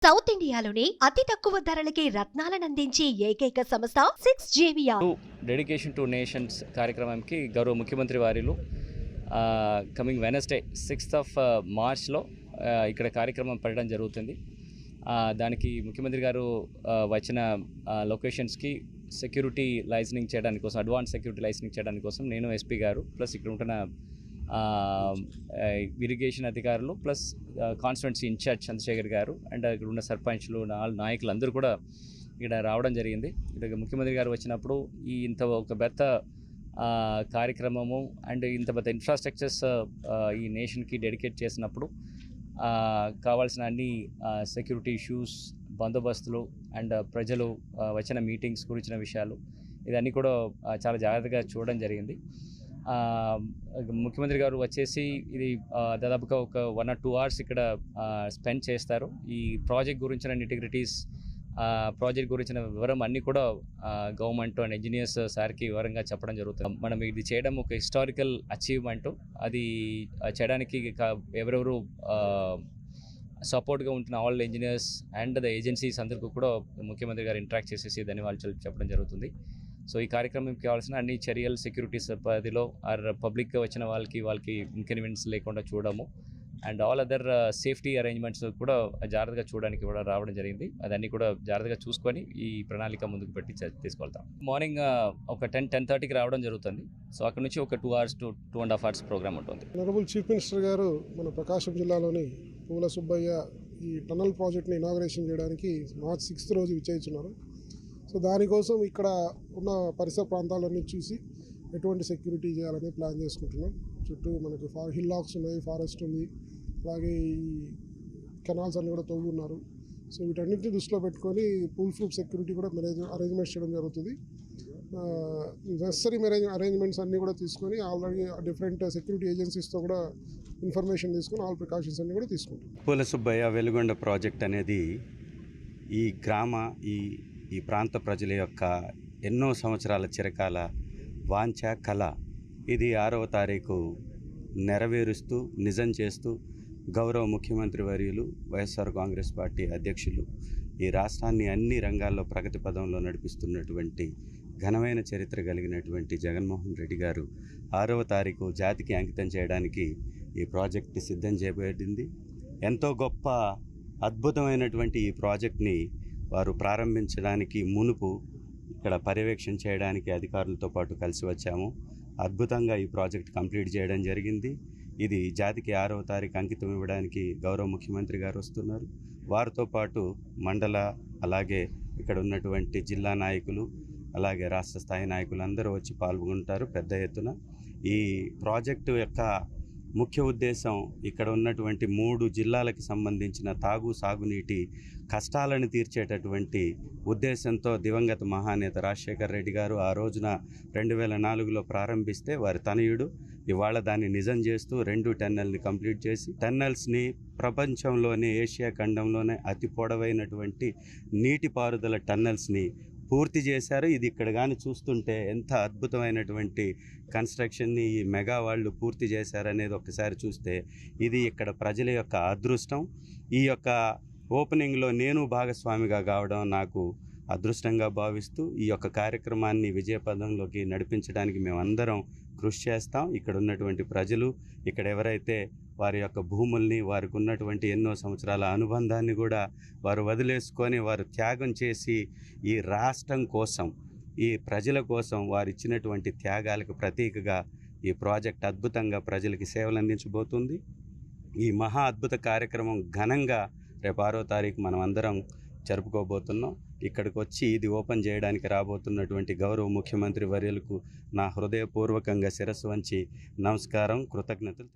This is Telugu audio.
సౌత్ ఇండియాలోని అతి తక్కువ ధరలకి రత్నాలనందించే ఏకైక సంస్థ 6JVR. డెడికేషన్ టు నేషన్స్ కార్యక్రమానికి గౌరవ ముఖ్యమంత్రి వారిలు కమింగ్ వెనస్డే 6th మార్చ్లో ఇక్కడ కార్యక్రమం పెట్టడం జరుగుతుంది. దానికి ముఖ్యమంత్రి గారు వచ్చిన లొకేషన్స్కి సెక్యూరిటీ లైసెన్సింగ్ చేయడానికి కోసం, అడ్వాన్స్ సెక్యూరిటీ లైసెన్సింగ్ చేయడానికి కోసం నేను ఎస్పీ గారు ప్లస్ ఇక్కడ ఉంటున్న ఇరిగేషన్ అధికారులు ప్లస్ కాన్స్టిట్యున్సీ ఇన్ఛార్జ్ చంద్రశేఖర్ గారు అండ్ ఇక్కడ ఉన్న సర్పంచ్లు నాయకులు అందరూ కూడా ఇక్కడ రావడం జరిగింది. ఇక్కడ ముఖ్యమంత్రి గారు వచ్చినప్పుడు ఇంత ఒక పెద్ద కార్యక్రమము అండ్ ఇంత పెద్ద ఇన్ఫ్రాస్ట్రక్చర్స్ ఈ నేషన్కి డెడికేట్ చేసినప్పుడు కావాల్సిన అన్ని సెక్యూరిటీ ఇష్యూస్, బందోబస్తులు అండ్ ప్రజలు వచ్చిన మీటింగ్స్ గురించిన విషయాలు ఇవన్నీ కూడా చాలా జాగ్రత్తగా చూడడం జరిగింది. ముఖ్యమంత్రి గారు వచ్చేసి ఇది దాదాపుగా ఒక 1 or 2 hours ఇక్కడ స్పెండ్ చేస్తారు. ఈ ప్రాజెక్ట్ గురించిన ఇంటిగ్రిటీస్, ప్రాజెక్ట్ గురించిన వివరం అన్నీ కూడా గవర్నమెంట్ అండ్ ఇంజనీర్స్ సార్కి వివరంగా చెప్పడం జరుగుతుంది. మనం ఇది చేయడం ఒక హిస్టారికల్ అచీవ్మెంట్. అది చేయడానికి ఎవరెవరు సపోర్ట్గా ఉంటున్న all engineers and the agencies అందరికీ కూడా ముఖ్యమంత్రి గారు ఇంటరాక్ట్ చేసేసి దాన్ని వాళ్ళు చెప్పడం జరుగుతుంది. సో ఈ కార్యక్రమంకి కావాల్సిన అన్ని చర్యలు సెక్యూరిటీస్ పరిధిలో పబ్లిక్గా వచ్చిన వాళ్ళకి ఇన్కన్వీనియన్స్ లేకుండా చూడము and all other safety arrangements కూడా జాగ్రత్తగా చూడడానికి కూడా రావడం జరిగింది. అదన్నీ కూడా జాగ్రత్తగా చూసుకొని ఈ ప్రణాళిక ముందుకు పెట్టి తీసుకెళ్తాం. మార్నింగ్ ఒక 10-10:30కి రావడం జరుగుతుంది. సో అక్కడ నుంచి ఒక 2 hours to 2.5 hours ప్రోగ్రామ్ ఉంటుంది. ఆనరబుల్ చీఫ్ మినిస్టర్ గారు మన ప్రకాశం జిల్లాలోని పూల సుబ్బయ్య ఈ టన్నల్ ప్రాజెక్ట్ని ఇనాగరేషన్ చేయడానికి మార్చ్ 6th రోజు విచ్చేస్తున్నారు. సో దానికోసం ఇక్కడ ఉన్న పరిసర ప్రాంతాలన్నీ చూసి ఎటువంటి సెక్యూరిటీ చేయాలని ప్లాన్ చేసుకుంటున్నాం. చుట్టూ మనకి హిల్ లాక్స్ ఉన్నాయి, ఫారెస్ట్ ఉంది, అలాగే ఈ కెనాల్స్ అన్నీ కూడా తవ్వున్నారు. సో వీటన్నింటినీ దృష్టిలో పెట్టుకొని పూల్ ప్రూఫ్ సెక్యూరిటీ కూడా అరేంజ్మెంట్స్ చేయడం జరుగుతుంది. నెసరీ అరేంజ్మెంట్స్ అన్నీ కూడా తీసుకొని ఆల్రెడీ డిఫరెంట్ సెక్యూరిటీ ఏజెన్సీస్తో కూడా ఇన్ఫర్మేషన్ తీసుకొని ఆల్ ప్రికాషన్స్ అన్నీ కూడా తీసుకుంటాం. పూల సుబ్బయ్య వెలుగొండ ప్రాజెక్ట్ అనేది ఈ ఈ ప్రాంత ప్రజల యొక్క ఎన్నో సంవత్సరాల చిరకాల వాంఛ కళ. ఇది 6వ తారీఖు నెరవేరుస్తూ నిజం చేస్తూ గౌరవ ముఖ్యమంత్రి వర్యులు వైఎస్ఆర్ కాంగ్రెస్ పార్టీ అధ్యక్షులు ఈ రాష్ట్రాన్ని అన్ని రంగాల్లో ప్రగతి పదంలో నడిపిస్తున్నటువంటి ఘనమైన చరిత్ర కలిగినటువంటి జగన్మోహన్ రెడ్డి గారు 6వ తారీఖు జాతికి అంకితం చేయడానికి ఈ ప్రాజెక్ట్ని సిద్ధం చేయబడింది. ఎంతో గొప్ప అద్భుతమైనటువంటి ఈ ప్రాజెక్ట్ని వారు ప్రారంభించడానికి మునుపు ఇక్కడ పర్యవేక్షణ చేయడానికి అధికారులతో పాటు కలిసి వచ్చాము. అద్భుతంగా ఈ ప్రాజెక్ట్ కంప్లీట్ చేయడం జరిగింది. ఇది జాతికి 6వ తారీఖు అంకితం ఇవ్వడానికి గౌరవ ముఖ్యమంత్రి గారు వస్తున్నారు. వారితో పాటు మండల, అలాగే ఇక్కడ ఉన్నటువంటి జిల్లా నాయకులు, అలాగే రాష్ట్ర స్థాయి నాయకులు అందరూ వచ్చి పాల్గొంటారు పెద్ద ఎత్తున. ఈ ప్రాజెక్టు యొక్క ముఖ్య ఉద్దేశం ఇక్కడ ఉన్నటువంటి 3 జిల్లాలకి సంబంధించిన సాగునీటి కష్టాలను తీర్చేటటువంటి ఉద్దేశంతో దివంగత మహానేత రాజశేఖర్ రెడ్డి గారు ఆ రోజున 2004లో ప్రారంభిస్తే వారి తనయుడు ఇవాళ దాన్ని నిజం చేస్తూ 2 టన్నెల్ని కంప్లీట్ చేసి టన్నెల్స్ని ప్రపంచంలోనే, ఏషియా ఖండంలోనే అతి పొడవైనటువంటి నీటిపారుదల టన్నెల్స్ని పూర్తి చేశారు. ఇది ఇక్కడ కానీ చూస్తుంటే ఎంత అద్భుతమైనటువంటి కన్స్ట్రక్షన్ని ఈ మెగా వాళ్ళు పూర్తి చేశారనేది ఒక్కసారి చూస్తే ఇది ఇక్కడ ప్రజల యొక్క అదృష్టం. ఈ యొక్క ఓపెనింగ్లో నేను భాగస్వామిగా కావడం నాకు అదృష్టంగా భావిస్తూ ఈ యొక్క కార్యక్రమాన్ని విజయపదంలోకి నడిపించడానికి మేమందరం కృషి చేస్తాం. ఇక్కడ ఉన్నటువంటి ప్రజలు, ఇక్కడ ఎవరైతే వారి యొక్క భూముల్ని, వారికి ఉన్నటువంటి ఎన్నో సంవత్సరాల అనుబంధాన్ని కూడా వారు వదిలేసుకొని వారు త్యాగం చేసి ఈ రాష్ట్రం కోసం, ఈ ప్రజల కోసం వారు ఇచ్చినటువంటి త్యాగాలకు ప్రతీకగా ఈ ప్రాజెక్ట్ అద్భుతంగా ప్రజలకి సేవలు అందించబోతుంది. ఈ మహా అద్భుత కార్యక్రమం ఘనంగా రేపు 6వ తారీఖు మనం అందరం జరుపుకోబోతున్నాం. ఇక్కడికి వచ్చి ఇది ఓపెన్ చేయడానికి రాబోతున్నటువంటి గౌరవ ముఖ్యమంత్రి వర్యులకు నా హృదయపూర్వకంగా శిరస్సు వంచి నమస్కారం, కృతజ్ఞతలు.